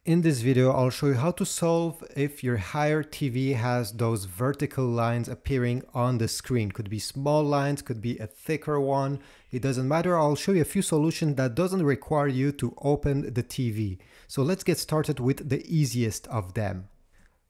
In this video, I'll show you how to solve if your Haier TV has those vertical lines appearing on the screen. Could be small lines, could be a thicker one. It doesn't matter. I'll show you a few solutions that doesn't require you to open the TV. So let's get started with the easiest of them.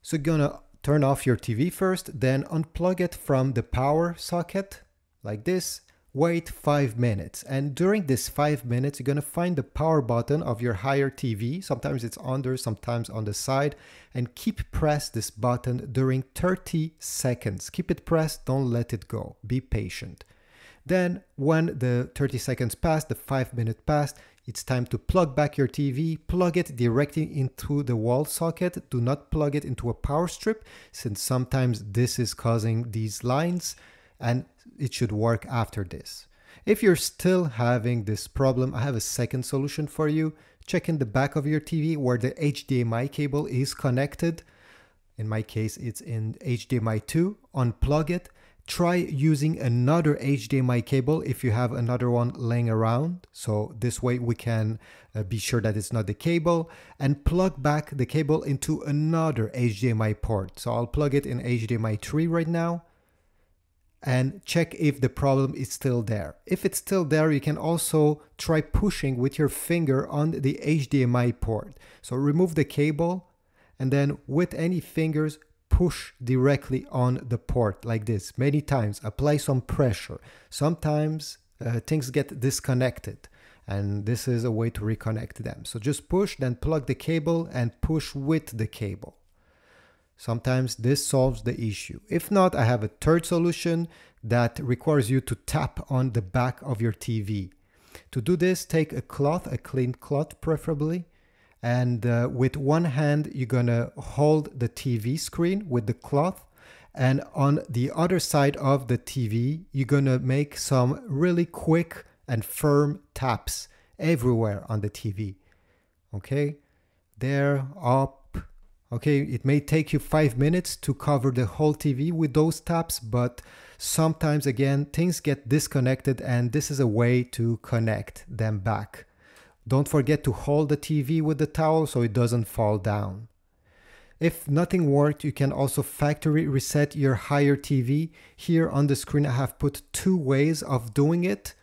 So you're gonna turn off your TV first, then unplug it from the power socket like this. Wait 5 minutes, and during this 5 minutes you're going to find the power button of your Haier TV. Sometimes it's under, sometimes on the side, and keep press this button during 30 seconds. Keep it pressed, don't let it go, be patient. Then when the 30 seconds pass, the 5 minutes passed, it's time to plug back your TV. Plug it directly into the wall socket. Do not plug it into a power strip, since sometimes this is causing these lines, and it should work after this. If you're still having this problem, I have a second solution for you. Check in the back of your TV where the HDMI cable is connected. In my case, it's in HDMI 2. Unplug it. Try using another HDMI cable if you have another one laying around. So this way we can be sure that it's not the cable, and plug back the cable into another HDMI port. So I'll plug it in HDMI 3 right now, and check if the problem is still there. If it's still there, you can also try pushing with your finger on the HDMI port. So remove the cable, and then with any fingers, push directly on the port like this many times. Apply some pressure. Sometimes things get disconnected, and this is a way to reconnect them. So just push, then plug the cable and push with the cable. Sometimes this solves the issue. If not, I have a third solution that requires you to tap on the back of your TV. To do this, take a cloth, a clean cloth preferably, and with one hand you're gonna hold the TV screen with the cloth, and on the other side of the TV you're gonna make some really quick and firm taps everywhere on the TV. Okay, there, up. Okay, it may take you 5 minutes to cover the whole TV with those taps, but sometimes again things get disconnected, and this is a way to connect them back. Don't forget to hold the TV with the towel so it doesn't fall down. If nothing worked, you can also factory reset your Haier TV. Here on the screen I have put 2 ways of doing it.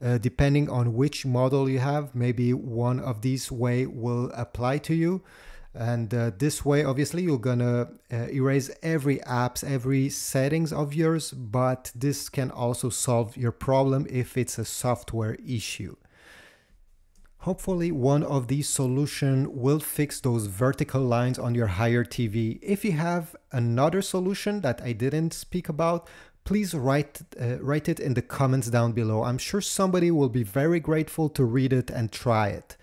Depending on which model you have, maybe one of these way will apply to you. And this way, obviously, you're gonna erase every apps, every settings of yours, but this can also solve your problem if it's a software issue. Hopefully, one of these solutions will fix those vertical lines on your Haier TV. If you have another solution that I didn't speak about, please write it in the comments down below. I'm sure somebody will be very grateful to read it and try it.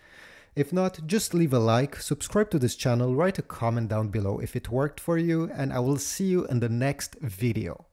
If not, just leave a like, subscribe to this channel, write a comment down below if it worked for you, and I will see you in the next video.